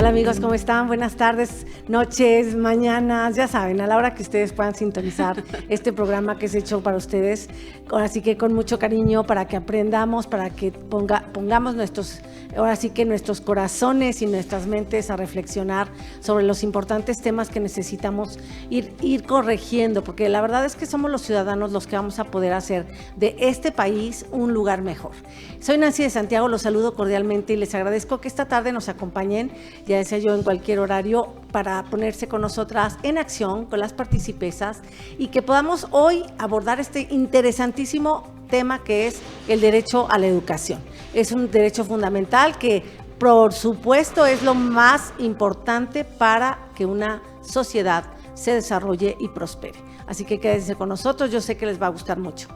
Hola amigos, ¿cómo están? Buenas tardes, noches, mañanas, ya saben, a la hora que ustedes puedan sintonizar este programa que es hecho para ustedes, así que con mucho cariño para que aprendamos, para que pongamos nuestros corazones y nuestras mentes a reflexionar sobre los importantes temas que necesitamos ir corrigiendo, porque la verdad es que somos los ciudadanos los que vamos a poder hacer de este país un lugar mejor. Soy Nancy de Santiago, los saludo cordialmente y les agradezco que esta tarde nos acompañen, ya decía yo, en cualquier horario, para ponerse con nosotras en acción, con las participesas, y que podamos hoy abordar este interesantísimo tema que es el derecho a la educación. Es un derecho fundamental que, por supuesto, es lo más importante para que una sociedad se desarrolle y prospere. Así que quédense con nosotros, yo sé que les va a gustar mucho.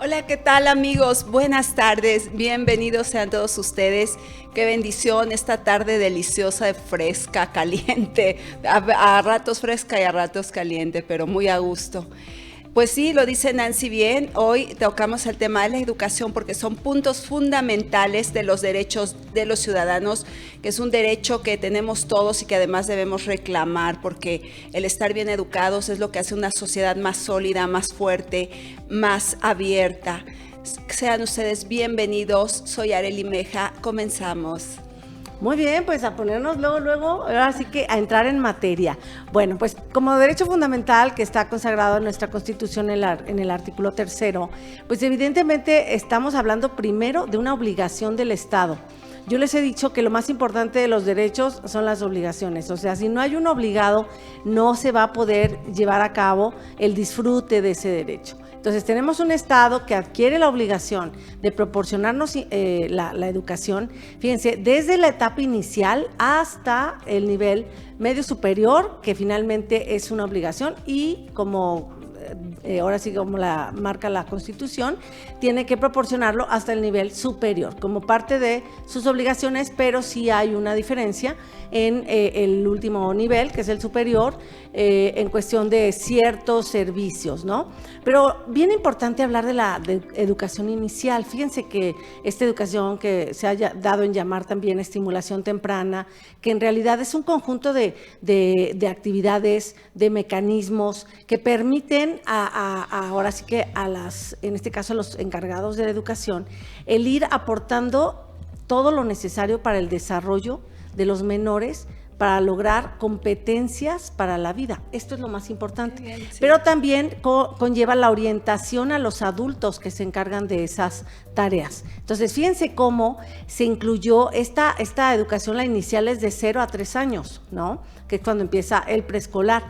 Hola, ¿qué tal amigos? Buenas tardes, bienvenidos sean todos ustedes. Qué bendición esta tarde deliciosa, fresca, caliente, a ratos fresca y a ratos caliente, pero muy a gusto. Pues sí, lo dice Nancy bien, hoy tocamos el tema de la educación porque son puntos fundamentales de los derechos de los ciudadanos, que es un derecho que tenemos todos y que además debemos reclamar, porque el estar bien educados es lo que hace una sociedad más sólida, más fuerte, más abierta. Sean ustedes bienvenidos, soy Arely Meja, comenzamos. Muy bien, pues a ponernos luego, ahora sí que a entrar en materia. Bueno, pues como derecho fundamental que está consagrado en nuestra Constitución en el artículo 3º, pues evidentemente estamos hablando primero de una obligación del Estado. Yo les he dicho que lo más importante de los derechos son las obligaciones, o sea, si no hay un obligado, no se va a poder llevar a cabo el disfrute de ese derecho. Entonces tenemos un Estado que adquiere la obligación de proporcionarnos la educación, fíjense, desde la etapa inicial hasta el nivel medio superior, que finalmente es una obligación y ahora sí como la marca la Constitución, tiene que proporcionarlo hasta el nivel superior, como parte de sus obligaciones, pero sí hay una diferencia en el último nivel, que es el superior, en cuestión de ciertos servicios, ¿no? Pero bien importante hablar de la educación inicial. Fíjense que esta educación que se haya dado en llamar también estimulación temprana, que en realidad es un conjunto de actividades, de mecanismos que permiten ahora sí que en este caso a los encargados de la educación, el ir aportando todo lo necesario para el desarrollo de los menores, para lograr competencias para la vida. Esto es lo más importante. Bien, sí. Pero también conlleva la orientación a los adultos que se encargan de esas tareas. Entonces, fíjense cómo se incluyó esta educación, la inicial es de 0 a 3 años, ¿no? Que es cuando empieza el preescolar.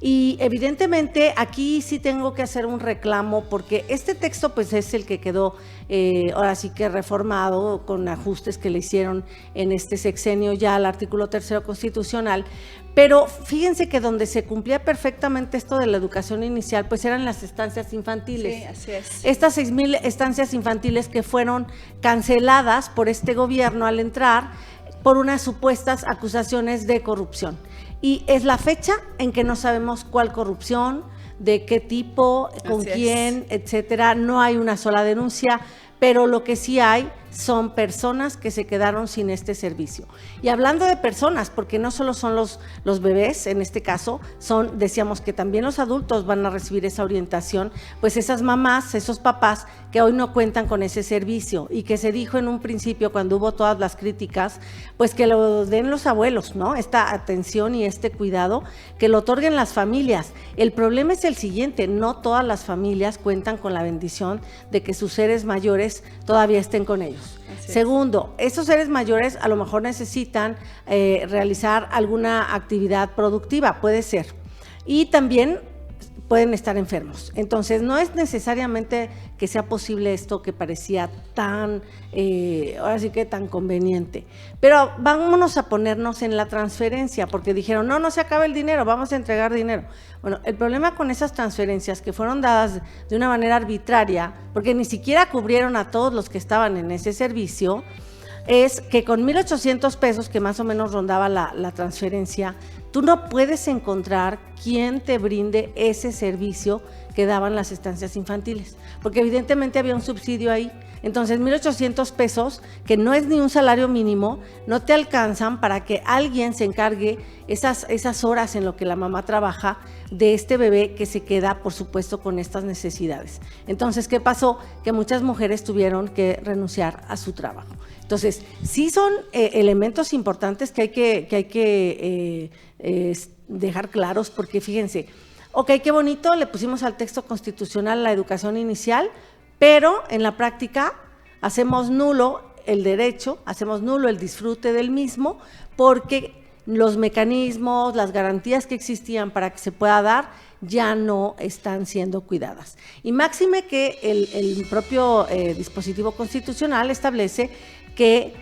Y evidentemente aquí sí tengo que hacer un reclamo porque este texto pues es el que quedó ahora sí que reformado con ajustes que le hicieron en este sexenio ya al artículo 3º constitucional, pero fíjense que donde se cumplía perfectamente esto de la educación inicial pues eran las estancias infantiles. Sí, así es. Estas 6,000 estancias infantiles que fueron canceladas por este gobierno al entrar por unas supuestas acusaciones de corrupción. Y es la fecha en que no sabemos cuál corrupción, de qué tipo, con quién, etcétera. No hay una sola denuncia, pero lo que sí hay son personas que se quedaron sin este servicio. Y hablando de personas, porque no solo son los bebés, en este caso, decíamos que también los adultos van a recibir esa orientación, pues esas mamás, esos papás que hoy no cuentan con ese servicio y que se dijo en un principio cuando hubo todas las críticas, pues que lo den los abuelos, ¿no? Esta atención y este cuidado, que lo otorguen las familias. El problema es el siguiente, no todas las familias cuentan con la bendición de que sus seres mayores todavía estén con ellos. Segundo, estos seres mayores a lo mejor necesitan realizar alguna actividad productiva, puede ser, y también pueden estar enfermos. Entonces, no es necesariamente que sea posible esto que parecía tan, ahora sí que tan conveniente. Pero vámonos a ponernos en la transferencia, porque dijeron, no se acaba el dinero, vamos a entregar dinero. Bueno, el problema con esas transferencias que fueron dadas de una manera arbitraria, porque ni siquiera cubrieron a todos los que estaban en ese servicio, es que con 1,800 pesos, que más o menos rondaba la transferencia, tú no puedes encontrar quién te brinde ese servicio que daban las estancias infantiles, porque evidentemente había un subsidio ahí. Entonces, 1,800 pesos, que no es ni un salario mínimo, no te alcanzan para que alguien se encargue esas horas en lo que la mamá trabaja de este bebé que se queda, por supuesto, con estas necesidades. Entonces, ¿qué pasó? Que muchas mujeres tuvieron que renunciar a su trabajo. Entonces, sí son elementos importantes que hay que dejar claros, porque fíjense, ok, qué bonito, le pusimos al texto constitucional la educación inicial, pero en la práctica hacemos nulo el derecho, hacemos nulo el disfrute del mismo, porque los mecanismos, las garantías que existían para que se pueda dar, ya no están siendo cuidadas. Y máxime que el propio dispositivo constitucional establece que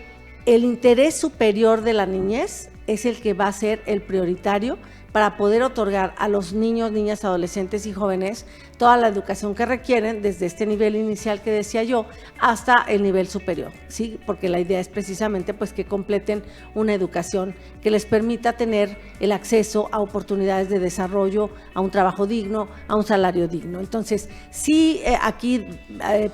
el interés superior de la niñez es el que va a ser el prioritario para poder otorgar a los niños, niñas, adolescentes y jóvenes toda la educación que requieren, desde este nivel inicial que decía yo, hasta el nivel superior, ¿sí? Porque la idea es precisamente pues que completen una educación que les permita tener el acceso a oportunidades de desarrollo, a un trabajo digno, a un salario digno. Entonces, sí, aquí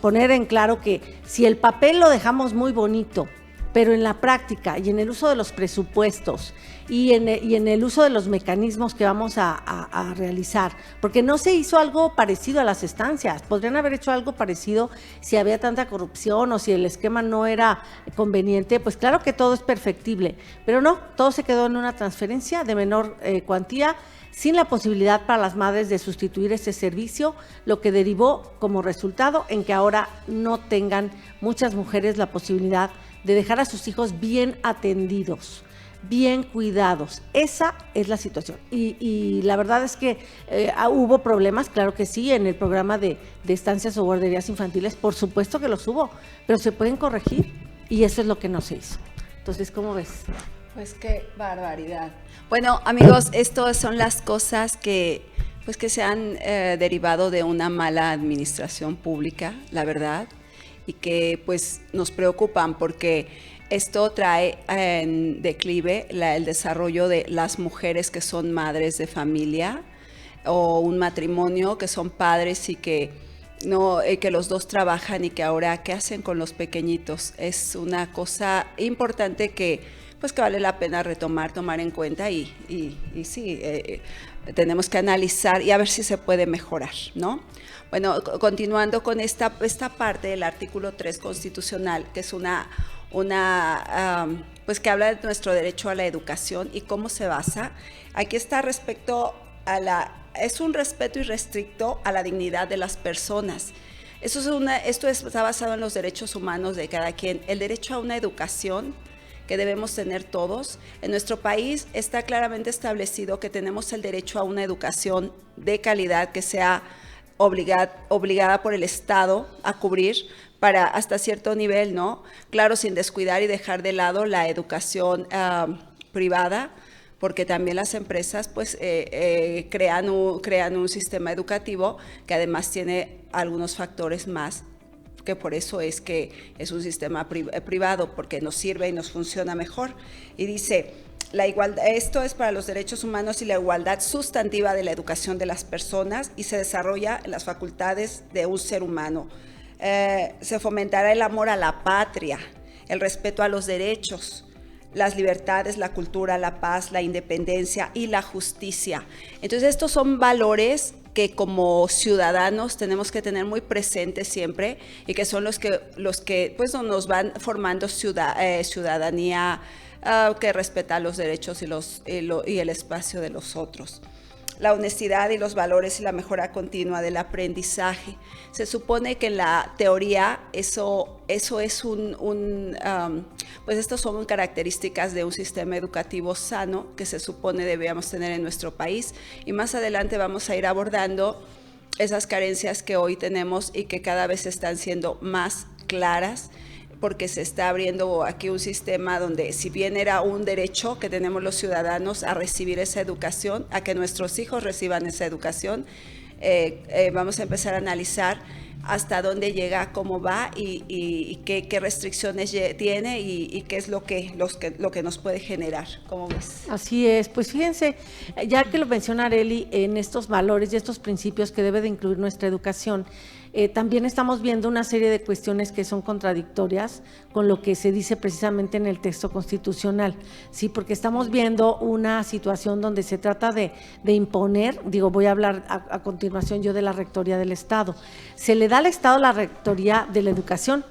poner en claro que si el papel lo dejamos muy bonito, pero en la práctica y en el uso de los presupuestos y en el uso de los mecanismos que vamos a realizar, porque no se hizo algo parecido a las estancias, podrían haber hecho algo parecido si había tanta corrupción o si el esquema no era conveniente, pues claro que todo es perfectible, pero no, todo se quedó en una transferencia de menor cuantía, sin la posibilidad para las madres de sustituir ese servicio, lo que derivó como resultado en que ahora no tengan muchas mujeres la posibilidad de dejar a sus hijos bien atendidos, bien cuidados. Esa es la situación. Y la verdad es que hubo problemas, claro que sí, en el programa de estancias o guarderías infantiles, por supuesto que los hubo, pero se pueden corregir y eso es lo que no se hizo. Entonces, ¿cómo ves? Pues qué barbaridad. Bueno, amigos, estas son las cosas que se han derivado de una mala administración pública, la verdad, y que pues nos preocupan porque esto trae en declive el desarrollo de las mujeres que son madres de familia o un matrimonio que son padres y que los dos trabajan y que ahora ¿qué hacen con los pequeñitos? Es una cosa importante que vale la pena tomar en cuenta y sí, tenemos que analizar y a ver si se puede mejorar, ¿no? Bueno, continuando con esta parte del artículo 3 constitucional, que es que habla de nuestro derecho a la educación y cómo se basa. Aquí está respecto es un respeto irrestricto a la dignidad de las personas. Esto está basado en los derechos humanos de cada quien. El derecho a una educación que debemos tener todos. En nuestro país está claramente establecido que tenemos el derecho a una educación de calidad que sea obligada por el Estado a cubrir para hasta cierto nivel, ¿no? Claro, sin descuidar y dejar de lado la educación privada, porque también las empresas crean un sistema educativo que además tiene algunos factores más, que por eso es que es un sistema privado, porque nos sirve y nos funciona mejor. Y dice, esto es para los derechos humanos y la igualdad sustantiva de la educación de las personas y se desarrolla en las facultades de un ser humano. Se fomentará el amor a la patria, el respeto a los derechos, las libertades, la cultura, la paz, la independencia y la justicia. Entonces estos son valores que como ciudadanos tenemos que tener muy presentes siempre y que son los que nos van formando ciudadanía que respeta los derechos y el espacio de los otros. La honestidad y los valores y la mejora continua del aprendizaje. Se supone que en la teoría eso es estas son características de un sistema educativo sano que se supone debíamos tener en nuestro país, y más adelante vamos a ir abordando esas carencias que hoy tenemos y que cada vez están siendo más claras, porque se está abriendo aquí un sistema donde, si bien era un derecho que tenemos los ciudadanos a recibir esa educación, a que nuestros hijos reciban esa educación, vamos a empezar a analizar hasta dónde llega, cómo va y qué restricciones tiene y qué es lo que nos puede generar. ¿Cómo ves? Así es. Pues fíjense, ya que lo menciona Arely, en estos valores y estos principios que debe de incluir nuestra educación, también estamos viendo una serie de cuestiones que son contradictorias con lo que se dice precisamente en el texto constitucional, ¿sí? Porque estamos viendo una situación donde se trata de imponer, voy a hablar a continuación yo de la Rectoría del Estado. Se le da al Estado la Rectoría de la Educación,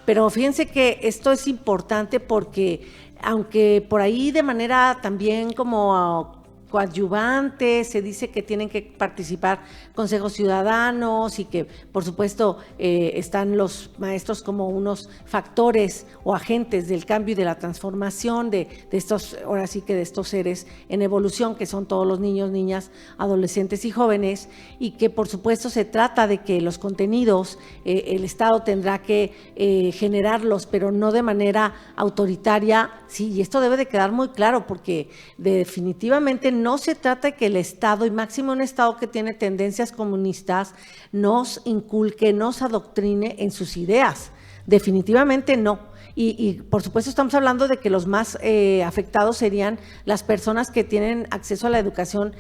pero fíjense que esto es importante porque, aunque por ahí de manera también como coadyuvante, se dice que tienen que participar consejos ciudadanos y que, por supuesto, están los maestros como unos factores o agentes del cambio y de la transformación de estos, ahora sí que de estos seres en evolución, que son todos los niños, niñas, adolescentes y jóvenes, y que, por supuesto, se trata de que los contenidos, el Estado tendrá que generarlos, pero no de manera autoritaria, sí, y esto debe de quedar muy claro, porque definitivamente no se trata de que el Estado, y máximo un Estado que tiene tendencias comunistas, nos inculque, nos adoctrine en sus ideas. Definitivamente no. Y por supuesto estamos hablando de que los más afectados serían las personas que tienen acceso a la educación,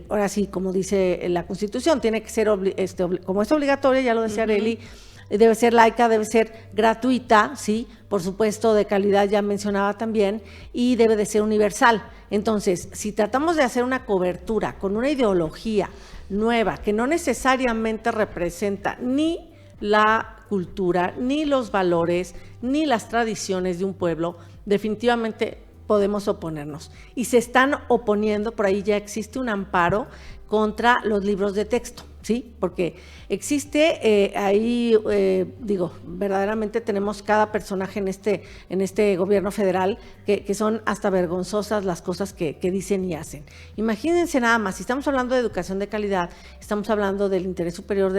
ahora sí, como dice la Constitución, tiene que ser, como es obligatoria, ya lo decía Arely, debe ser laica, debe ser gratuita, ¿sí? Por supuesto, de calidad, ya mencionaba también, y debe de ser universal. Entonces, si tratamos de hacer una cobertura con una ideología nueva que no necesariamente representa ni la cultura, ni los valores, ni las tradiciones de un pueblo, definitivamente podemos oponernos. Y se están oponiendo, por ahí ya existe un amparo contra los libros de texto, ¿sí? Porque existe ahí, verdaderamente tenemos cada personaje en este gobierno federal que son hasta vergonzosas las cosas que dicen y hacen. Imagínense nada más, si estamos hablando de educación de calidad, estamos hablando del interés superior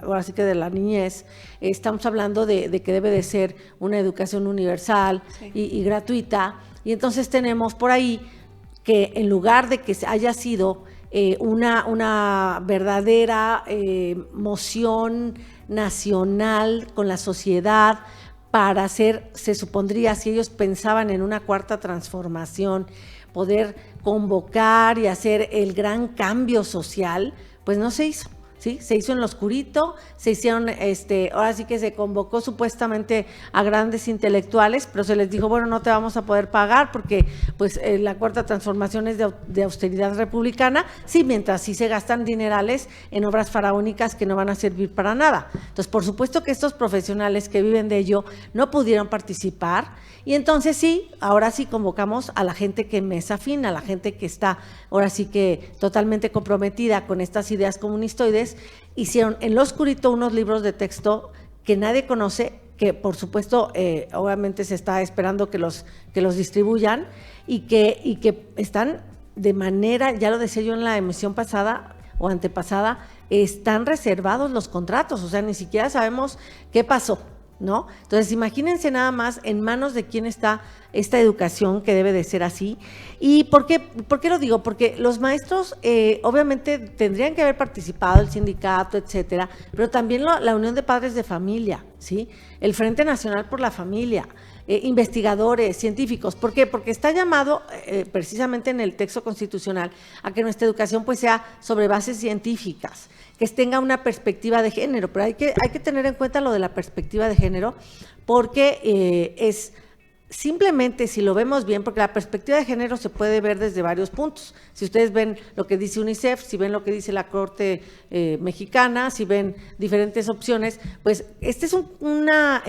ahora sí que de la niñez, estamos hablando de que debe de ser una educación universal, sí, y gratuita, y entonces tenemos por ahí que en lugar de que haya sido una verdadera moción nacional con la sociedad para hacer, se supondría, si ellos pensaban en una cuarta transformación, poder convocar y hacer el gran cambio social, pues no se hizo. ¿Sí? Se hizo en lo oscurito, se hicieron, ahora sí que se convocó supuestamente a grandes intelectuales, pero se les dijo, bueno, no te vamos a poder pagar porque pues la cuarta transformación es de austeridad republicana, sí, mientras sí se gastan dinerales en obras faraónicas que no van a servir para nada. Entonces, por supuesto que estos profesionales que viven de ello no pudieron participar, y entonces sí, ahora sí convocamos a la gente que me es afín, a la gente que está ahora sí que totalmente comprometida con estas ideas comunistoides. Hicieron en lo oscurito unos libros de texto que nadie conoce, que por supuesto obviamente se está esperando que los distribuyan y que están de manera, ya lo decía yo en la emisión pasada o antepasada, están reservados los contratos, o sea, ni siquiera sabemos qué pasó, ¿no? Entonces, imagínense nada más en manos de quién está esta educación que debe de ser así. ¿Y por qué lo digo? Porque los maestros obviamente tendrían que haber participado, el sindicato, etcétera, pero también la Unión de Padres de Familia, ¿sí? El Frente Nacional por la Familia, investigadores, científicos. ¿Por qué? Porque está llamado precisamente en el texto constitucional a que nuestra educación pues sea sobre bases científicas, que tenga una perspectiva de género, pero hay que tener en cuenta lo de la perspectiva de género, porque es simplemente, si lo vemos bien, porque la perspectiva de género se puede ver desde varios puntos. Si ustedes ven lo que dice UNICEF, si ven lo que dice la Corte Mexicana, si ven diferentes opciones, pues esta es una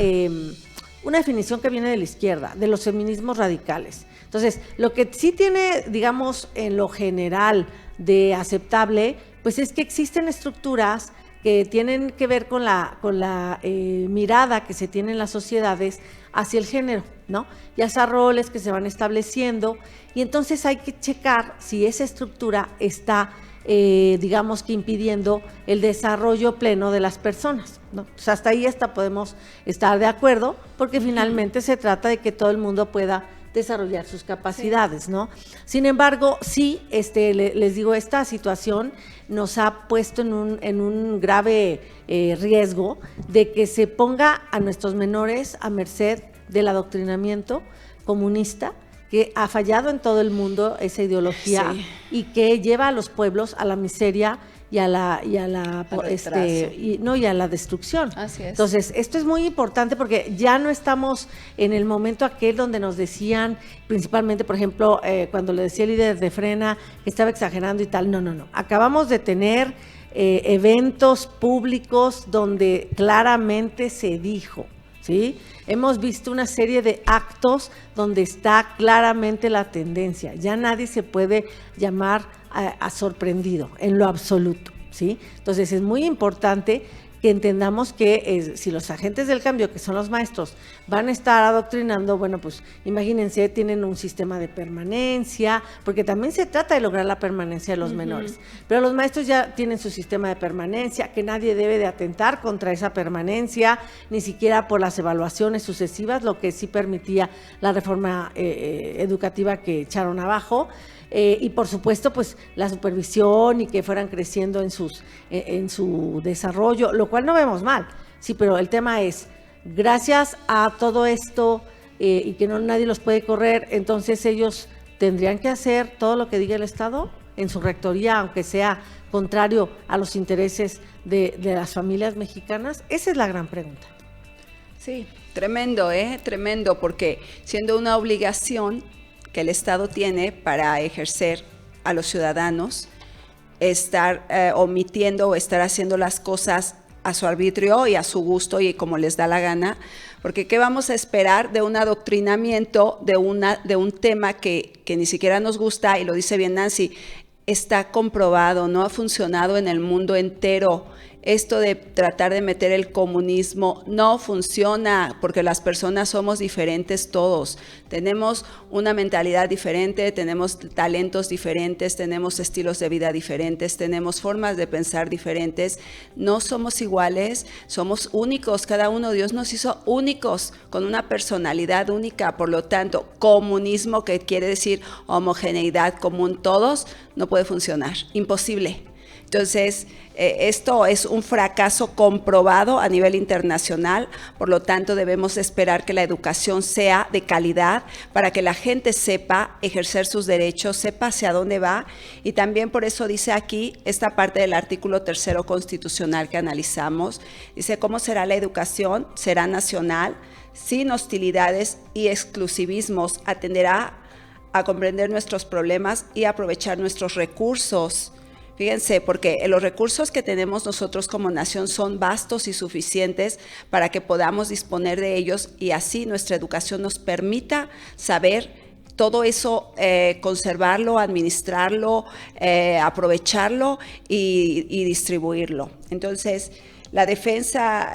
definición que viene de la izquierda, de los feminismos radicales. Entonces, lo que sí tiene, digamos, en lo general de aceptable, pues es que existen estructuras que tienen que ver con la mirada que se tiene en las sociedades hacia el género, ¿no? Ya sea roles que se van estableciendo, y entonces hay que checar si esa estructura está, digamos que impidiendo el desarrollo pleno de las personas, ¿no? O sea, hasta ahí podemos estar de acuerdo, porque finalmente se trata de que todo el mundo pueda desarrollar sus capacidades, ¿no? Sin embargo, sí, les digo, esta situación nos ha puesto en un grave riesgo de que se ponga a nuestros menores a merced del adoctrinamiento comunista, que ha fallado en todo el mundo esa ideología Sí. y que lleva a los pueblos a la miseria y a la retraso. y a la destrucción. Así es. Entonces, esto es muy importante porque ya no estamos en el momento aquel donde nos decían, principalmente, por ejemplo, cuando le decía el líder de Frena que estaba exagerando y tal. No. Acabamos de tener eventos públicos donde claramente se dijo, ¿sí? Hemos visto una serie de actos donde está claramente la tendencia. Ya nadie se puede llamar a sorprendido en lo absoluto, ¿sí? Entonces es muy importante que entendamos que si los agentes del cambio, que son los maestros, van a estar adoctrinando, bueno, pues imagínense, tienen un sistema de permanencia, porque también se trata de lograr la permanencia de los menores, pero los maestros ya tienen su sistema de permanencia, que nadie debe de atentar contra esa permanencia, ni siquiera por las evaluaciones sucesivas, lo que sí permitía la reforma educativa que echaron abajo. Y por supuesto, pues la supervisión y que fueran creciendo en su desarrollo, lo cual no vemos mal. Sí, pero el tema es, gracias a todo esto y que nadie los puede correr, entonces ellos tendrían que hacer todo lo que diga el Estado en su rectoría, aunque sea contrario a los intereses de las familias mexicanas. Esa es la gran pregunta. Sí, tremendo, tremendo, porque siendo una obligación que el Estado tiene para ejercer a los ciudadanos, estar omitiendo o estar haciendo las cosas a su arbitrio y a su gusto y como les da la gana, porque ¿qué vamos a esperar de un adoctrinamiento de un tema que ni siquiera nos gusta? Y lo dice bien Nancy, está comprobado, no ha funcionado en el mundo entero. Esto de tratar de meter el comunismo no funciona porque las personas somos diferentes todos. Tenemos una mentalidad diferente, tenemos talentos diferentes, tenemos estilos de vida diferentes, tenemos formas de pensar diferentes. No somos iguales, somos únicos. Cada uno, Dios nos hizo únicos, con una personalidad única. Por lo tanto, comunismo, que quiere decir homogeneidad común todos, no puede funcionar. Imposible. Entonces, esto es un fracaso comprobado a nivel internacional, por lo tanto debemos esperar que la educación sea de calidad para que la gente sepa ejercer sus derechos, sepa hacia dónde va, y también por eso dice aquí esta parte del artículo 3 constitucional que analizamos, dice cómo será la educación, será nacional, sin hostilidades y exclusivismos, atenderá a comprender nuestros problemas y aprovechar nuestros recursos. Fíjense, porque los recursos que tenemos nosotros como nación son vastos y suficientes para que podamos disponer de ellos y así nuestra educación nos permita saber todo eso, conservarlo, administrarlo, aprovecharlo y distribuirlo. Entonces, la defensa,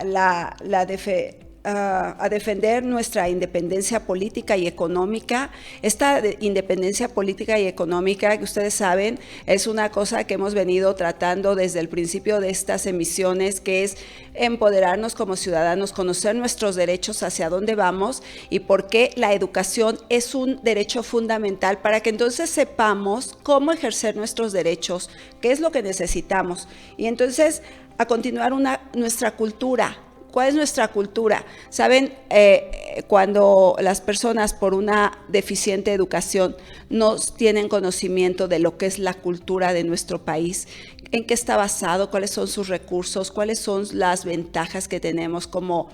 a defender nuestra independencia política y económica. Esta independencia política y económica, que ustedes saben, es una cosa que hemos venido tratando desde el principio de estas emisiones, que es empoderarnos como ciudadanos, conocer nuestros derechos, hacia dónde vamos y por qué la educación es un derecho fundamental para que entonces sepamos cómo ejercer nuestros derechos, qué es lo que necesitamos. Y entonces, a continuar nuestra cultura. ¿Cuál es nuestra cultura? Saben, cuando las personas por una deficiente educación no tienen conocimiento de lo que es la cultura de nuestro país, en qué está basado, cuáles son sus recursos, cuáles son las ventajas que tenemos como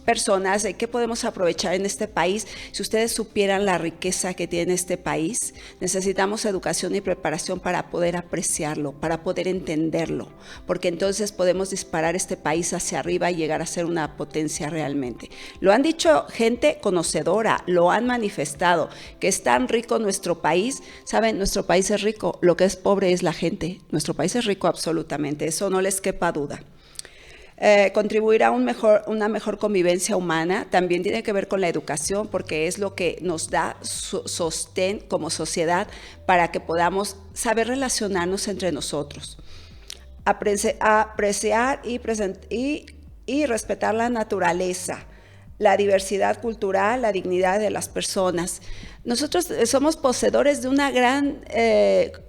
personas, de qué podemos aprovechar en este país. Si ustedes supieran la riqueza que tiene este país, necesitamos educación y preparación para poder apreciarlo, para poder entenderlo, porque entonces podemos disparar este país hacia arriba y llegar a ser una potencia realmente. Lo han dicho gente conocedora, lo han manifestado, que es tan rico nuestro país. Saben, nuestro país es rico, lo que es pobre es la gente. Nuestro país es rico absolutamente, eso no les quepa duda. Contribuir a una mejor convivencia humana también tiene que ver con la educación, porque es lo que nos da sostén como sociedad para que podamos saber relacionarnos entre nosotros, apreciar y respetar la naturaleza, la diversidad cultural, la dignidad de las personas. Nosotros somos poseedores de una gran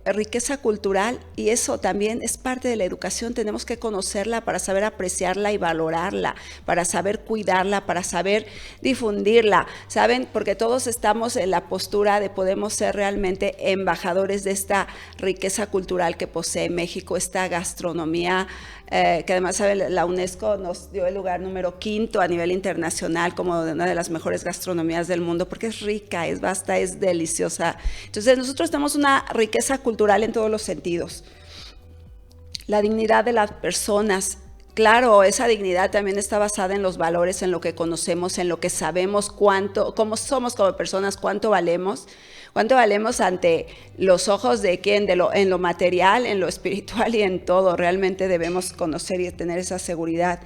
riqueza cultural y eso también es parte de la educación. Tenemos que conocerla para saber apreciarla y valorarla, para saber cuidarla, para saber difundirla, ¿saben? Porque todos estamos en la postura de podemos ser realmente embajadores de esta riqueza cultural que posee México, esta gastronomía que además, ¿sabe? La UNESCO nos dio el lugar número 5 a nivel internacional como una de las mejores gastronomías del mundo, porque es rica, es vasta, es deliciosa. Entonces nosotros tenemos una riqueza cultural en todos los sentidos. La dignidad de las personas, claro, esa dignidad también está basada en los valores, en lo que conocemos, en lo que sabemos, cómo somos como personas, cuánto valemos ante los ojos de quién, en lo material, en lo espiritual y en todo. Realmente debemos conocer y tener esa seguridad.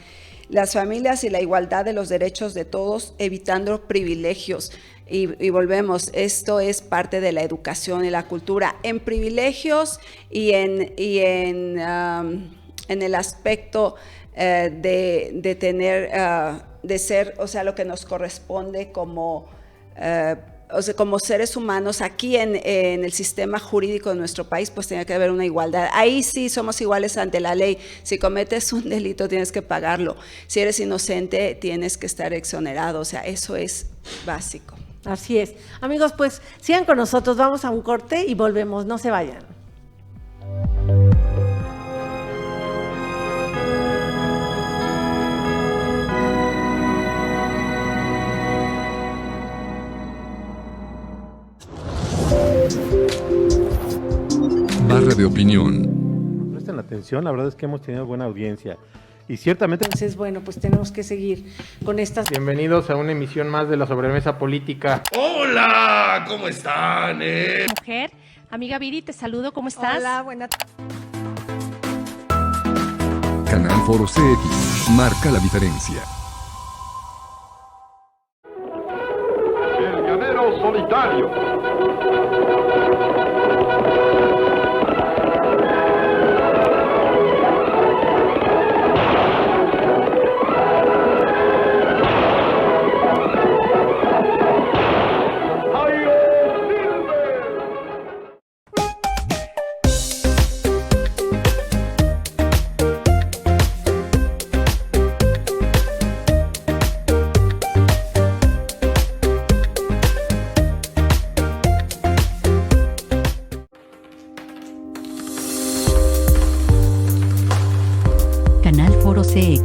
Las familias y la igualdad de los derechos de todos, evitando privilegios. Y volvemos, esto es parte de la educación y la cultura. En privilegios y en el aspecto de tener, de ser, o sea, lo que nos corresponde como seres humanos aquí en el sistema jurídico de nuestro país, pues tiene que haber una igualdad. Ahí sí somos iguales ante la ley. Si cometes un delito tienes que pagarlo. Si eres inocente tienes que estar exonerado. O sea, eso es básico. Así es. Amigos, pues sigan con nosotros, vamos a un corte y volvemos, no se vayan. Barra de opinión. Presten atención, la verdad es que hemos tenido buena audiencia. Y ciertamente... Entonces, bueno, pues tenemos que seguir con estas... Bienvenidos a una emisión más de la Sobremesa Política. ¡Hola! ¿Cómo están? Mujer, amiga Viri, te saludo, ¿cómo estás? Hola, buenas tardes. Canal Foro CX marca la diferencia. El llanero solitario. Canal Foro CX.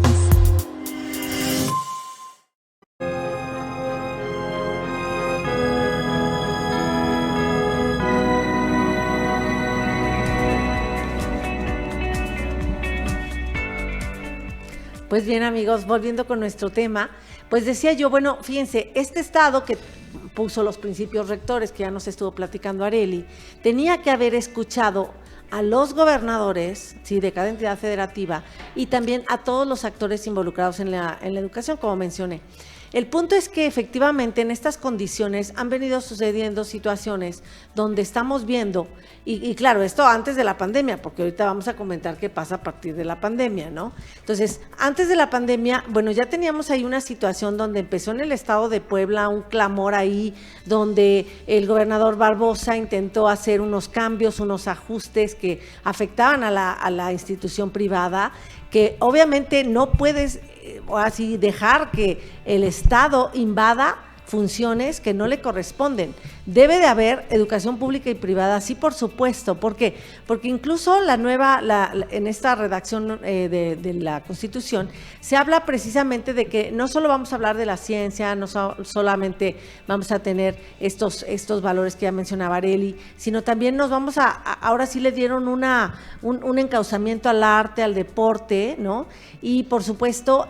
Pues bien, amigos, volviendo con nuestro tema, pues decía yo, bueno, fíjense, este estado que puso los principios rectores, que ya nos estuvo platicando Arely, tenía que haber escuchado a los gobernadores, sí, de cada entidad federativa, y también a todos los actores involucrados en la educación, como mencioné. El punto es que efectivamente en estas condiciones han venido sucediendo situaciones donde estamos viendo, y claro, esto antes de la pandemia, porque ahorita vamos a comentar qué pasa a partir de la pandemia, ¿no? Entonces, antes de la pandemia, bueno, ya teníamos ahí una situación donde empezó en el estado de Puebla un clamor ahí, donde el gobernador Barbosa intentó hacer unos cambios, unos ajustes que afectaban a la institución privada, que obviamente no puedes así dejar que el Estado invada funciones que no le corresponden. Debe de haber educación pública y privada, sí, por supuesto. ¿Por qué? Porque incluso en esta redacción de la Constitución se habla precisamente de que no solo vamos a hablar de la ciencia, no solamente vamos a tener estos valores que ya mencionaba Arely, sino también nos vamos ahora sí le dieron un encauzamiento al arte, al deporte, ¿no? Y por supuesto,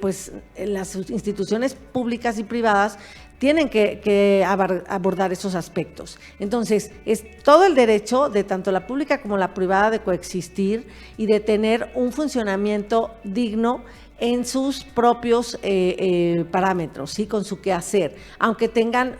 pues las instituciones públicas y privadas tienen que abordar esos aspectos. Entonces, es todo el derecho de tanto la pública como la privada de coexistir y de tener un funcionamiento digno en sus propios parámetros, ¿sí? Con su quehacer, aunque tengan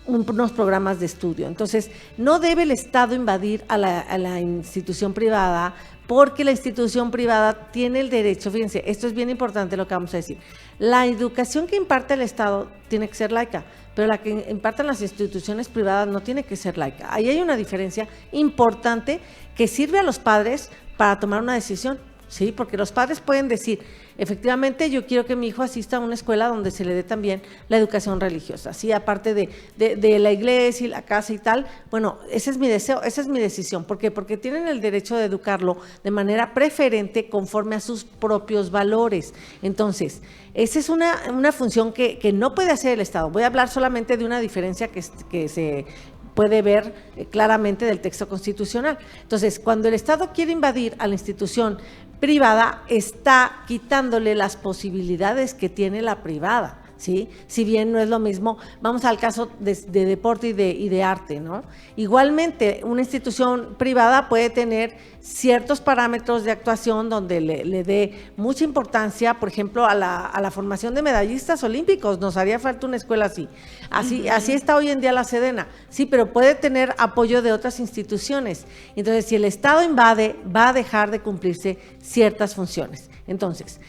unos programas de estudio. Entonces, no debe el Estado invadir a la institución privada porque la institución privada tiene el derecho, fíjense, esto es bien importante lo que vamos a decir, la educación que imparte el Estado tiene que ser laica, pero la que imparten las instituciones privadas no tiene que ser laica. Ahí hay una diferencia importante que sirve a los padres para tomar una decisión, ¿sí? Porque los padres pueden decir, efectivamente, yo quiero que mi hijo asista a una escuela donde se le dé también la educación religiosa, ¿sí? Aparte de la iglesia y la casa y tal, bueno, ese es mi deseo, esa es mi decisión. ¿Por qué? Porque tienen el derecho de educarlo de manera preferente conforme a sus propios valores. Entonces, esa es una función que no puede hacer el Estado. Voy a hablar solamente de una diferencia que se puede ver claramente del texto constitucional. Entonces, cuando el Estado quiere invadir a la institución privada, está quitándole las posibilidades que tiene la privada, ¿sí? Si bien no es lo mismo, vamos al caso de deporte y de arte, ¿no? Igualmente, una institución privada puede tener ciertos parámetros de actuación donde le dé mucha importancia, por ejemplo, a la formación de medallistas olímpicos. Nos haría falta una escuela así. Así está hoy en día la Sedena, sí, pero puede tener apoyo de otras instituciones. Entonces, si el Estado invade, va a dejar de cumplirse ciertas funciones. Entonces,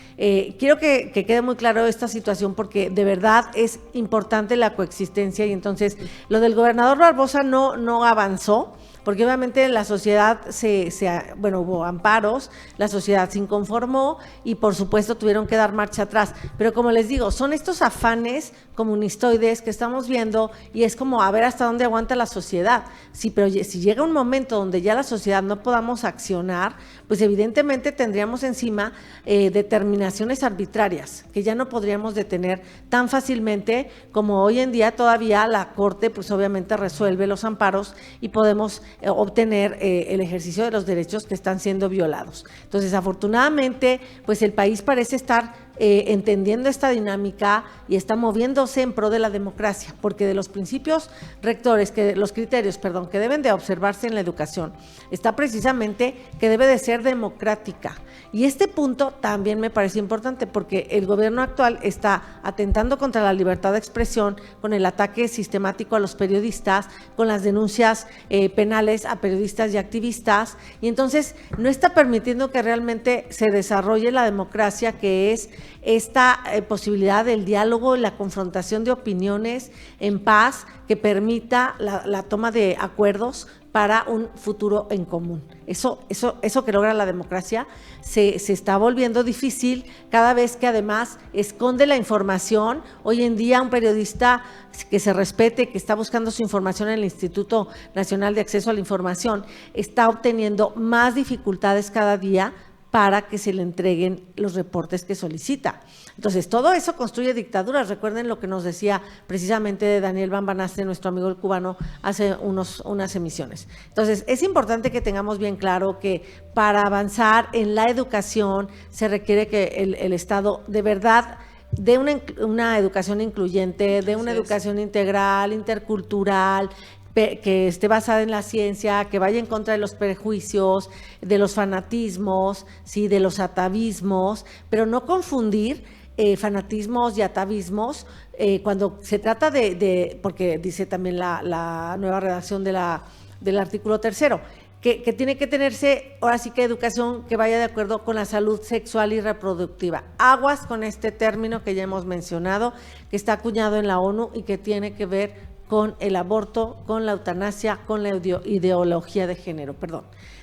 quiero que quede muy claro esta situación porque de verdad es importante la coexistencia y entonces lo del gobernador Barbosa no avanzó. Porque obviamente la sociedad hubo amparos, la sociedad se inconformó y por supuesto tuvieron que dar marcha atrás. Pero como les digo, son estos afanes comunistoides que estamos viendo y es como a ver hasta dónde aguanta la sociedad. Sí, pero si llega un momento donde ya la sociedad no podamos accionar, pues evidentemente tendríamos encima determinaciones arbitrarias que ya no podríamos detener tan fácilmente como hoy en día todavía la Corte pues obviamente resuelve los amparos y podemos obtener el ejercicio de los derechos que están siendo violados. Entonces, afortunadamente, pues el país parece estar entendiendo esta dinámica y está moviéndose en pro de la democracia, porque de los principios rectores, los criterios, que deben de observarse en la educación, está precisamente que debe de ser democrática. Y este punto también me parece importante porque el gobierno actual está atentando contra la libertad de expresión con el ataque sistemático a los periodistas, con las denuncias penales a periodistas y activistas, y entonces no está permitiendo que realmente se desarrolle la democracia, que es esta posibilidad del diálogo y la confrontación de opiniones en paz que permita la toma de acuerdos para un futuro en común. Eso que logra la democracia se está volviendo difícil cada vez que además esconde la información. Hoy en día un periodista que se respete, que está buscando su información en el Instituto Nacional de Acceso a la Información, está obteniendo más dificultades cada día para que se le entreguen los reportes que solicita. Entonces, todo eso construye dictaduras. Recuerden lo que nos decía precisamente Daniel Bambanaste, nuestro amigo el cubano, hace unas emisiones. Entonces, es importante que tengamos bien claro que para avanzar en la educación se requiere que el Estado de verdad de una educación incluyente, de una educación integral, intercultural, que esté basada en la ciencia, que vaya en contra de los prejuicios, de los fanatismos, ¿sí? De los atavismos, pero no confundir fanatismos y atavismos cuando se trata porque dice también la nueva redacción del artículo 3º, que tiene que tenerse, ahora sí que educación que vaya de acuerdo con la salud sexual y reproductiva. Aguas con este término que ya hemos mencionado, que está acuñado en la ONU y que tiene que ver con el aborto, con la eutanasia, con la ideología de género,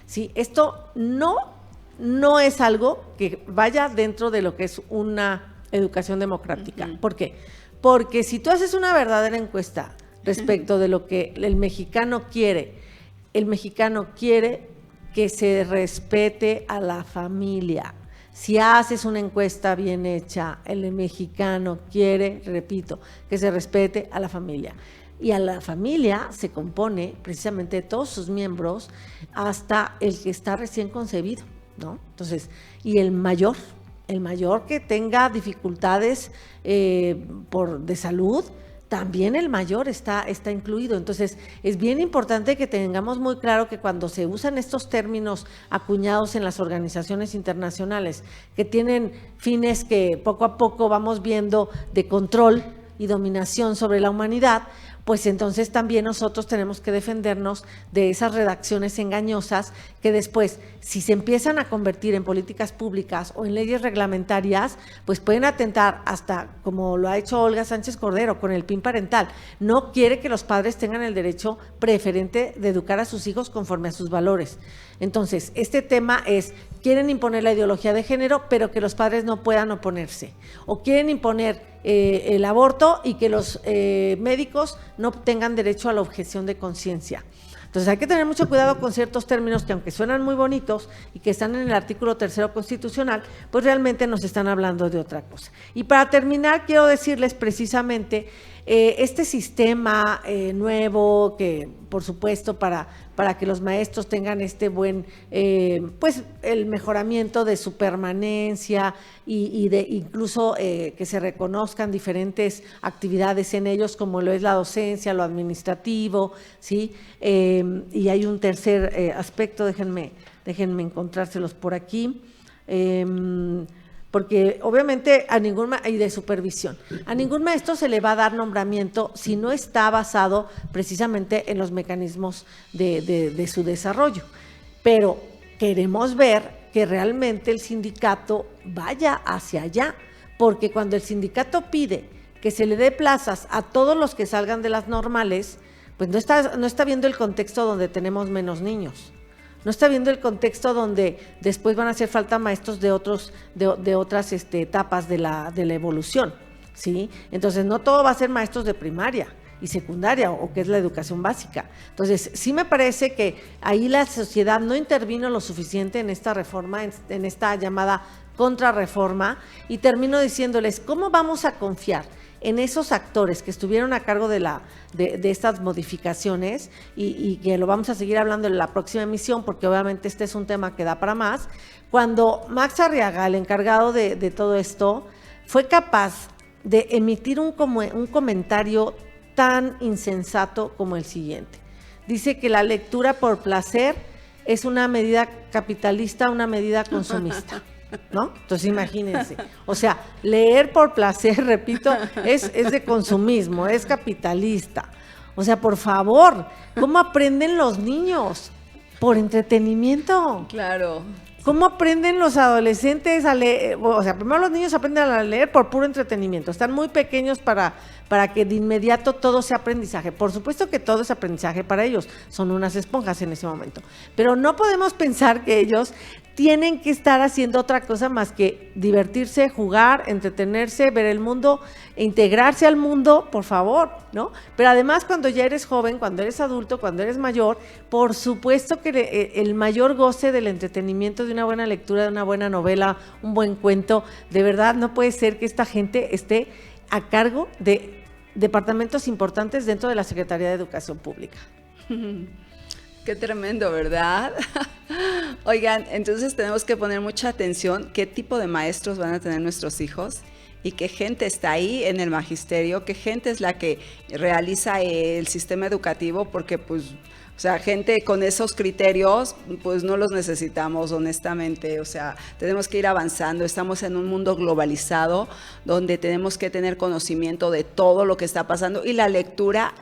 Sí, esto no es algo que vaya dentro de lo que es una educación democrática. Uh-huh. ¿Por qué? Porque si tú haces una verdadera encuesta respecto de lo que el mexicano quiere que se respete a la familia. Si haces una encuesta bien hecha, el mexicano quiere, repito, que se respete a la familia. Y a la familia se compone precisamente de todos sus miembros hasta el que está recién concebido, ¿no? Entonces, y el mayor que tenga dificultades de salud, también el mayor está incluido. Entonces, es bien importante que tengamos muy claro que cuando se usan estos términos acuñados en las organizaciones internacionales, que tienen fines que poco a poco vamos viendo de control y dominación sobre la humanidad, pues entonces también nosotros tenemos que defendernos de esas redacciones engañosas que después, si se empiezan a convertir en políticas públicas o en leyes reglamentarias, pues pueden atentar hasta, como lo ha hecho Olga Sánchez Cordero con el PIN parental. No quiere que los padres tengan el derecho preferente de educar a sus hijos conforme a sus valores. Entonces, este tema es, quieren imponer la ideología de género, pero que los padres no puedan oponerse. O quieren imponer el aborto y que los médicos no tengan derecho a la objeción de conciencia. Entonces hay que tener mucho cuidado con ciertos términos que, aunque suenan muy bonitos y que están en el artículo 3º constitucional, pues realmente nos están hablando de otra cosa. Y para terminar, quiero decirles precisamente este sistema nuevo que, por supuesto, para que los maestros tengan este buen, pues el mejoramiento de su permanencia y de incluso que se reconozcan diferentes actividades en ellos, como lo es la docencia, lo administrativo, ¿sí? Y hay un tercer aspecto, déjenme encontrárselos por aquí. Porque obviamente y de supervisión, a ningún maestro se le va a dar nombramiento si no está basado precisamente en los mecanismos de su desarrollo. Pero queremos ver que realmente el sindicato vaya hacia allá, porque cuando el sindicato pide que se le dé plazas a todos los que salgan de las normales, pues no está viendo el contexto donde tenemos menos niños. No está viendo el contexto donde después van a hacer falta maestros de otras etapas de la evolución, ¿sí? Entonces, no todo va a ser maestros de primaria y secundaria, o que es la educación básica. Entonces, sí me parece que ahí la sociedad no intervino lo suficiente en esta reforma, en esta llamada contrarreforma, y termino diciéndoles, ¿cómo vamos a confiar en esos actores que estuvieron a cargo de estas modificaciones y que lo vamos a seguir hablando en la próxima emisión, porque obviamente este es un tema que da para más, cuando Max Arriaga, el encargado de todo esto, fue capaz de emitir un comentario tan insensato como el siguiente? Dice que la lectura por placer es una medida capitalista, una medida consumista, ¿no? Entonces imagínense, o sea, leer por placer, repito, es de consumismo, es capitalista. O sea, por favor, ¿cómo aprenden los niños? Por entretenimiento. Claro. ¿Cómo aprenden los adolescentes a leer? O sea, primero los niños aprenden a leer por puro entretenimiento. Están muy pequeños para que de inmediato todo sea aprendizaje. Por supuesto que todo es aprendizaje para ellos. Son unas esponjas en ese momento. Pero no podemos pensar que ellos tienen que estar haciendo otra cosa más que divertirse, jugar, entretenerse, ver el mundo, integrarse al mundo, por favor, ¿no? Pero además, cuando ya eres joven, cuando eres adulto, cuando eres mayor, por supuesto que el mayor goce del entretenimiento, de una buena lectura, de una buena novela, un buen cuento, de verdad no puede ser que esta gente esté a cargo de departamentos importantes dentro de la Secretaría de Educación Pública. Qué tremendo, ¿verdad? Oigan, entonces tenemos que poner mucha atención qué tipo de maestros van a tener nuestros hijos y qué gente está ahí en el magisterio, qué gente es la que realiza el sistema educativo, porque pues, o sea, gente con esos criterios, pues no los necesitamos, honestamente. O sea, tenemos que ir avanzando. Estamos en un mundo globalizado donde tenemos que tener conocimiento de todo lo que está pasando. Y la lectura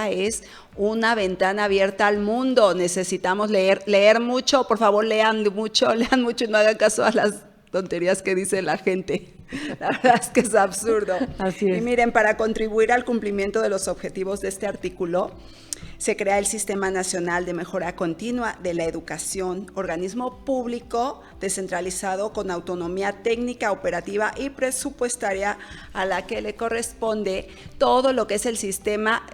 es una ventana abierta al mundo. Necesitamos leer mucho. Por favor, lean mucho y no hagan caso a las tonterías que dice la gente. La verdad es que es absurdo. Así es. Y miren, para contribuir al cumplimiento de los objetivos de este artículo, se crea el Sistema Nacional de Mejora Continua de la Educación, organismo público descentralizado con autonomía técnica, operativa y presupuestaria, a la que le corresponde todo lo que es el sistema,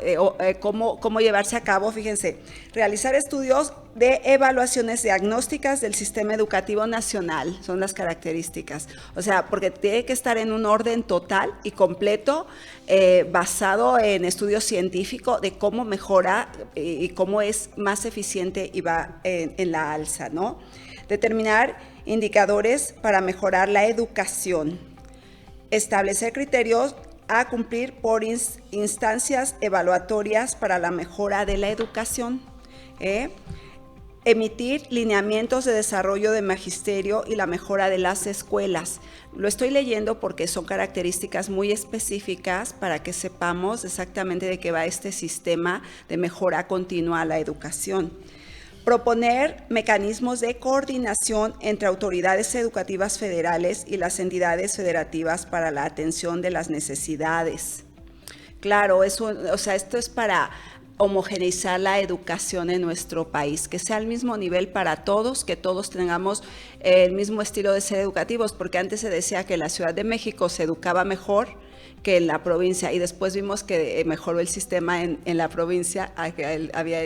cómo llevarse a cabo. Fíjense, realizar estudios de evaluaciones diagnósticas del sistema educativo nacional, son las características. O sea, porque tiene que estar en un orden total y completo, basado en estudios científicos de cómo mejora y cómo es más eficiente y va en la alza, ¿no? Determinar indicadores para mejorar la educación. Establecer criterios a cumplir por instancias evaluatorias para la mejora de la educación. emitir lineamientos de desarrollo de magisterio y la mejora de las escuelas. Lo estoy leyendo porque son características muy específicas para que sepamos exactamente de qué va este sistema de mejora continua a la educación. Proponer mecanismos de coordinación entre autoridades educativas federales y las entidades federativas para la atención de las necesidades. Claro, esto es para homogeneizar la educación en nuestro país, que sea al mismo nivel para todos, que todos tengamos el mismo estilo de ser educativos, porque antes se decía que la Ciudad de México se educaba mejor que en la provincia, y después vimos que mejoró el sistema en la provincia,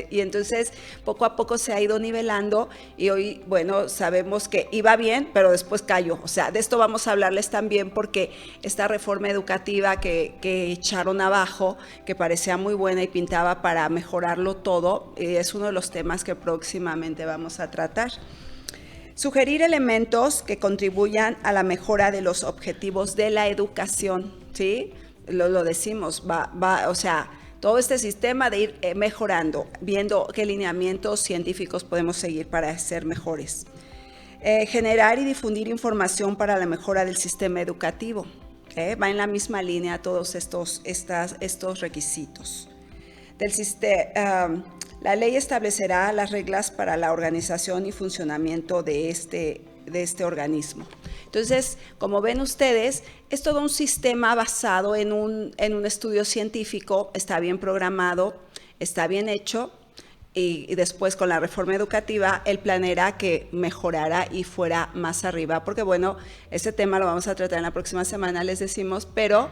y entonces poco a poco se ha ido nivelando, y hoy, bueno, sabemos que iba bien, pero después cayó. O sea, de esto vamos a hablarles también, porque esta reforma educativa que echaron abajo, que parecía muy buena y pintaba para mejorarlo todo, es uno de los temas que próximamente vamos a tratar. Sugerir elementos que contribuyan a la mejora de los objetivos de la educación, ¿sí? Lo decimos, o sea, todo este sistema de ir mejorando, viendo qué lineamientos científicos podemos seguir para ser mejores. Generar y difundir información para la mejora del sistema educativo. Va en la misma línea todos estos requisitos. La ley establecerá las reglas para la organización y funcionamiento de este organismo. Entonces, como ven ustedes, es todo un sistema basado en un estudio científico, está bien programado, está bien hecho, y después con la reforma educativa el plan era que mejorara y fuera más arriba, porque bueno, ese tema lo vamos a tratar en la próxima semana, les decimos, pero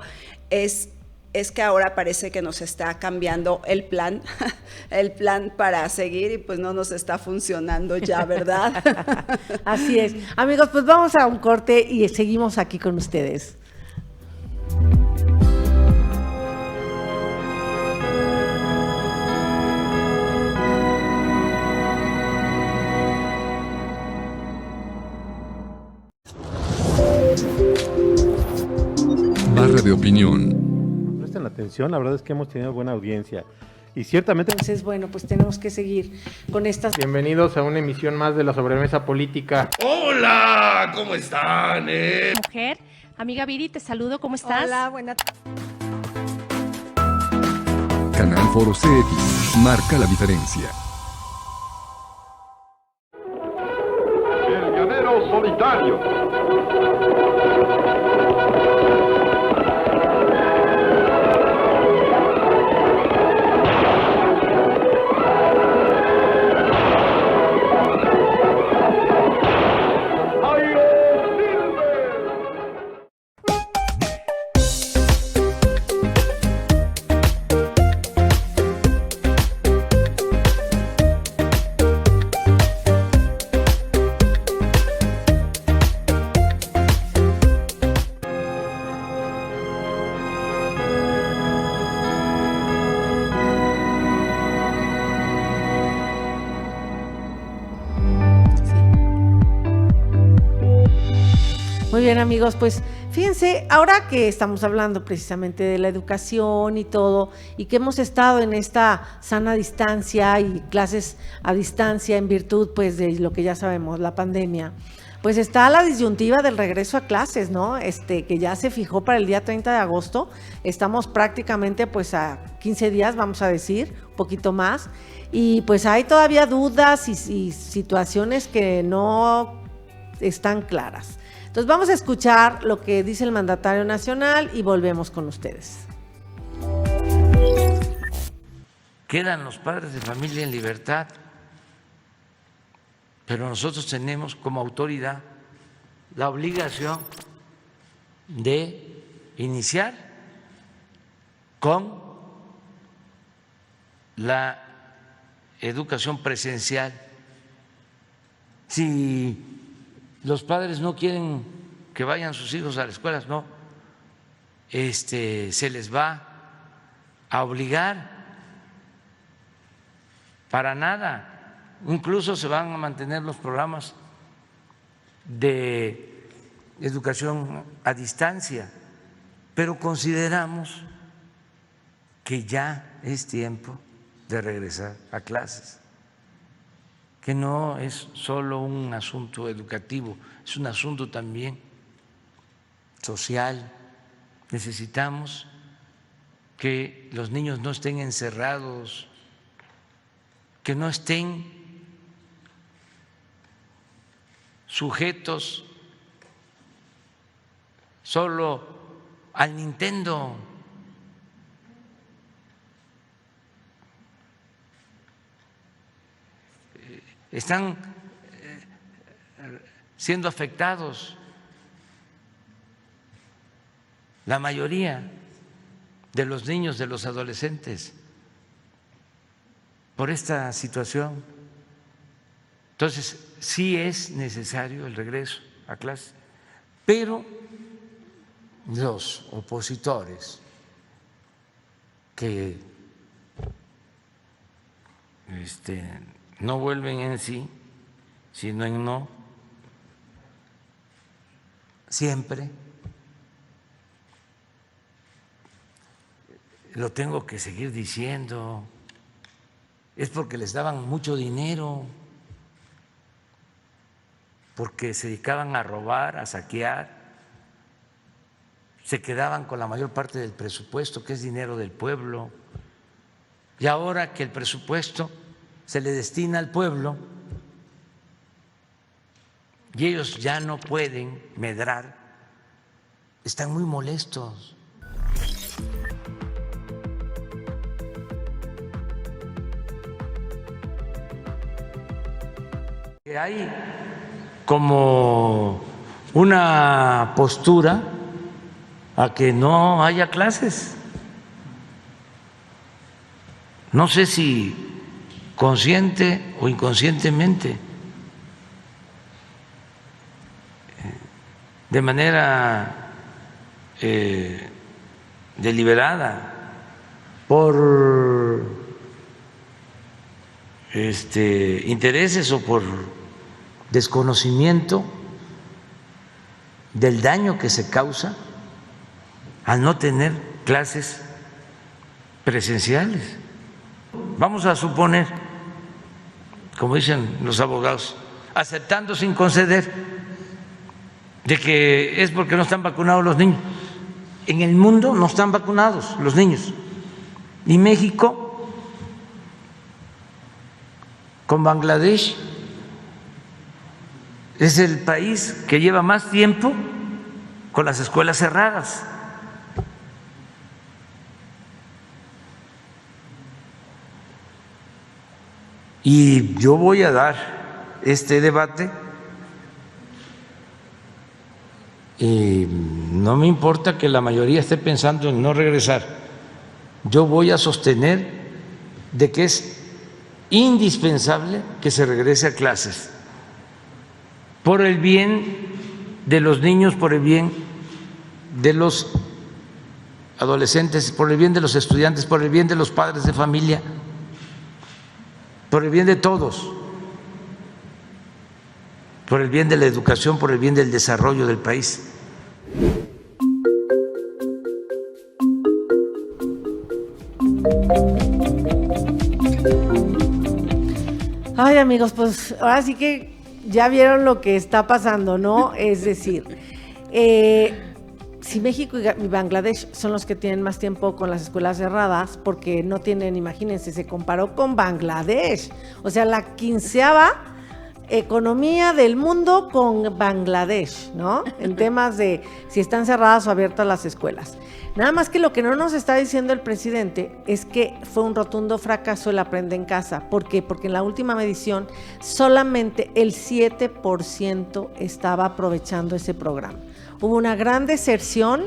es que ahora parece que nos está cambiando el plan para seguir, y pues no nos está funcionando ya, ¿verdad? Así es. Amigos, pues vamos a un corte y seguimos aquí con ustedes. Barra de opinión. Presten atención, la verdad es que hemos tenido buena audiencia. Y ciertamente... Entonces, bueno, pues tenemos que seguir con estas... Bienvenidos a una emisión más de la sobremesa política. Hola, ¿cómo están? Mujer, amiga Viri, te saludo, ¿cómo estás? Hola, buenas tardes. Canal Foro CX marca la diferencia. El llanero solitario. Muy bien, amigos, pues fíjense, ahora que estamos hablando precisamente de la educación y todo, y que hemos estado en esta sana distancia y clases a distancia en virtud pues de lo que ya sabemos, la pandemia, pues está la disyuntiva del regreso a clases, ¿no? Que ya se fijó para el día 30 de agosto, estamos prácticamente pues a 15 días, vamos a decir, un poquito más, y pues hay todavía dudas y situaciones que no están claras. Entonces vamos a escuchar lo que dice el mandatario nacional y volvemos con ustedes. Quedan los padres de familia en libertad, pero nosotros tenemos como autoridad la obligación de iniciar con la educación presencial. Si los padres no quieren que vayan sus hijos a las escuelas, no, se les va a obligar para nada. Incluso se van a mantener los programas de educación a distancia, pero consideramos que ya es tiempo de regresar a clases, que no es solo un asunto educativo, es un asunto también social. Necesitamos que los niños no estén encerrados, que no estén sujetos solo al Nintendo. Están siendo afectados la mayoría de los niños, de los adolescentes, por esta situación. Entonces, sí es necesario el regreso a clase, pero los opositores que no vuelven en sí, sino en no, siempre lo tengo que seguir diciendo, es porque les daban mucho dinero, porque se dedicaban a robar, a saquear, se quedaban con la mayor parte del presupuesto, que es dinero del pueblo, y ahora que el presupuesto se le destina al pueblo y ellos ya no pueden medrar, están muy molestos. Hay como una postura a que no haya clases. No sé si consciente o inconscientemente, de manera deliberada, por intereses o por desconocimiento del daño que se causa al no tener clases presenciales. Vamos a suponer, como dicen los abogados, aceptando sin conceder, de que es porque no están vacunados los niños. En el mundo no están vacunados los niños. Y México, con Bangladesh, es el país que lleva más tiempo con las escuelas cerradas. Y yo voy a dar este debate y no me importa que la mayoría esté pensando en no regresar. Yo voy a sostener de que es indispensable que se regrese a clases por el bien de los niños, por el bien de los adolescentes, por el bien de los estudiantes, por el bien de los padres de familia, por el bien de todos, por el bien de la educación, por el bien del desarrollo del país. Ay, amigos, pues ahora sí que ya vieron lo que está pasando, ¿no? Es decir, si México y Bangladesh son los que tienen más tiempo con las escuelas cerradas, porque no tienen, imagínense, se comparó con Bangladesh, o sea, la 15ª economía del mundo con Bangladesh, ¿no? En temas de si están cerradas o abiertas las escuelas. Nada más que lo que no nos está diciendo el presidente es que fue un rotundo fracaso el Aprende en Casa. ¿Por qué? Porque en la última medición solamente el 7% estaba aprovechando ese programa. Hubo una gran deserción,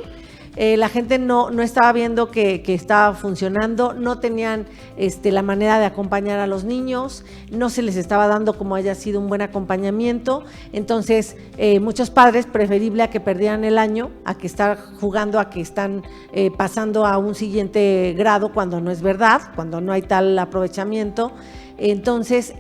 la gente no estaba viendo que estaba funcionando, no tenían la manera de acompañar a los niños, no se les estaba dando como haya sido un buen acompañamiento. Entonces muchos padres, preferible a que perdieran el año, a que estar jugando, a que están pasando a un siguiente grado cuando no es verdad, cuando no hay tal aprovechamiento. Entonces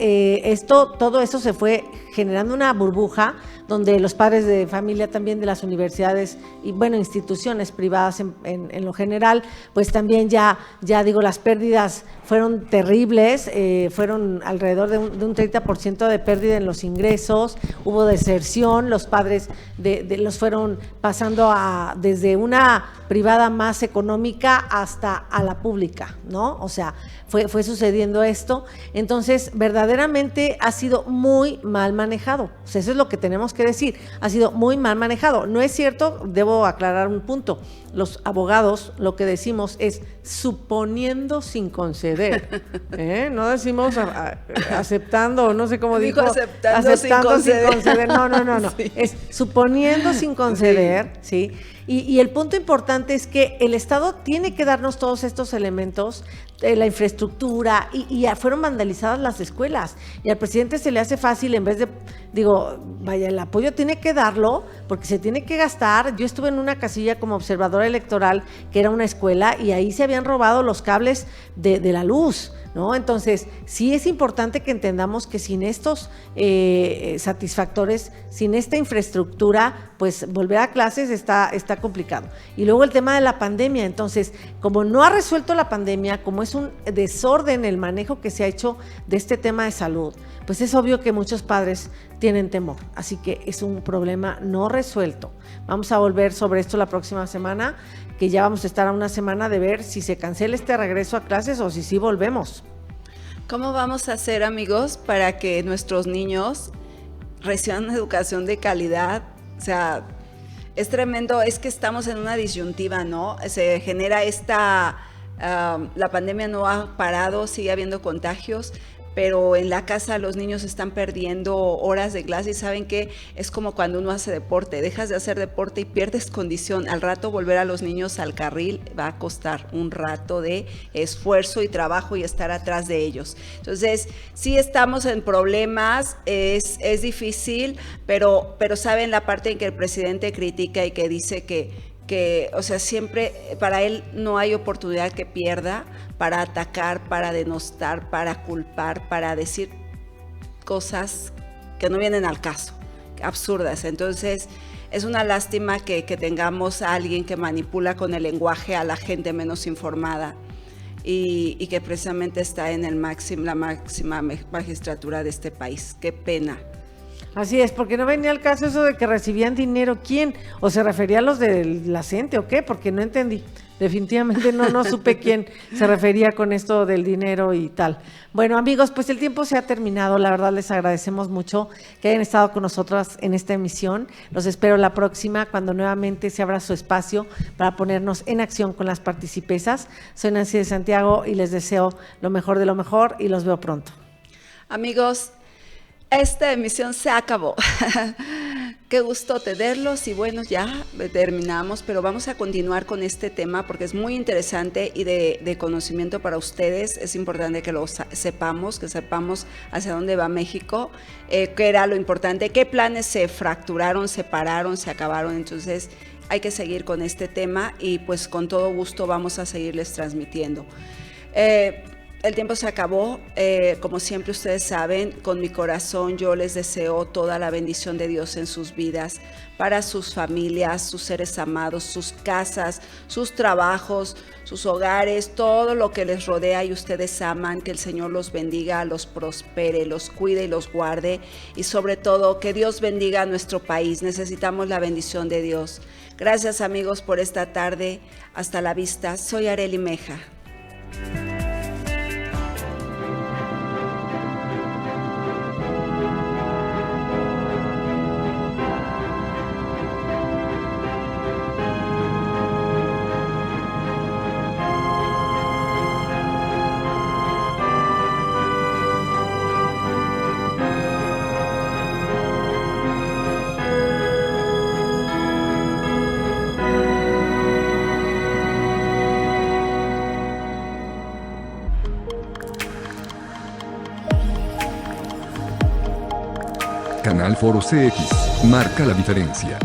todo eso se fue generando una burbuja donde los padres de familia también de las universidades y, bueno, instituciones privadas en lo general, pues también ya digo, las pérdidas fueron terribles, fueron alrededor de un 30% de pérdida en los ingresos, hubo deserción, los padres los fueron pasando desde una privada más económica hasta a la pública, ¿no? O sea, fue sucediendo esto. Entonces, verdaderamente ha sido muy mal manejado. O sea, eso es lo que tenemos que decir. Ha sido muy mal manejado. No es cierto, debo aclarar un punto. Los abogados lo que decimos es suponiendo sin conceder. No decimos aceptando, no sé cómo dijo. Aceptando sin conceder. No. Sí. Es suponiendo sin conceder, ¿sí? Y el punto importante es que el Estado tiene que darnos todos estos elementos, la infraestructura, y fueron vandalizadas las escuelas. Y al presidente se le hace fácil, en vez de, el apoyo tiene que darlo, porque se tiene que gastar. Yo estuve en una casilla como observadora electoral, que era una escuela, y ahí se habían robado los cables de la luz, ¿no? Entonces, sí es importante que entendamos que sin estos satisfactores, sin esta infraestructura, pues volver a clases está complicado. Y luego el tema de la pandemia. Entonces, como no ha resuelto la pandemia, como es un desorden el manejo que se ha hecho de este tema de salud, pues es obvio que muchos padres tienen temor. Así que es un problema no resuelto. Vamos a volver sobre esto la próxima semana, que ya vamos a estar a una semana de ver si se cancela este regreso a clases o si sí volvemos. ¿Cómo vamos a hacer, amigos, para que nuestros niños reciban una educación de calidad? O sea, es tremendo, es que estamos en una disyuntiva, ¿no? Se genera la pandemia no ha parado, sigue habiendo contagios, pero en la casa los niños están perdiendo horas de clase y saben que es como cuando uno hace deporte, dejas de hacer deporte y pierdes condición. Al rato volver a los niños al carril va a costar un rato de esfuerzo y trabajo y estar atrás de ellos. Entonces, sí estamos en problemas, es difícil, pero saben la parte en que el presidente critica y que dice que, o sea, siempre para él no hay oportunidad que pierda para atacar, para denostar, para culpar, para decir cosas que no vienen al caso, absurdas. Entonces, es una lástima que tengamos a alguien que manipula con el lenguaje a la gente menos informada y que precisamente está en la máxima magistratura de este país. Qué pena. Así es, porque no venía al caso eso de que recibían dinero. ¿Quién? ¿O se refería a los de la CENTE o qué? Porque no entendí. Definitivamente no supe quién se refería con esto del dinero y tal. Bueno, amigos, pues el tiempo se ha terminado. La verdad, les agradecemos mucho que hayan estado con nosotras en esta emisión. Los espero la próxima, cuando nuevamente se abra su espacio para ponernos en acción con las participesas. Soy Nancy de Santiago y les deseo lo mejor de lo mejor y los veo pronto. Amigos, esta emisión se acabó. Qué gusto tenerlos y bueno, ya terminamos, pero vamos a continuar con este tema porque es muy interesante y de conocimiento para ustedes. Es importante que lo sepamos, hacia dónde va México, qué era lo importante, qué planes se fracturaron, se pararon, se acabaron. Entonces hay que seguir con este tema y pues con todo gusto vamos a seguirles transmitiendo. El tiempo se acabó, como siempre ustedes saben, con mi corazón yo les deseo toda la bendición de Dios en sus vidas, para sus familias, sus seres amados, sus casas, sus trabajos, sus hogares, todo lo que les rodea y ustedes aman, que el Señor los bendiga, los prospere, los cuide y los guarde y sobre todo que Dios bendiga a nuestro país. Necesitamos la bendición de Dios. Gracias amigos por esta tarde, hasta la vista. Soy Arely Meja. Canal Foro CX marca la diferencia.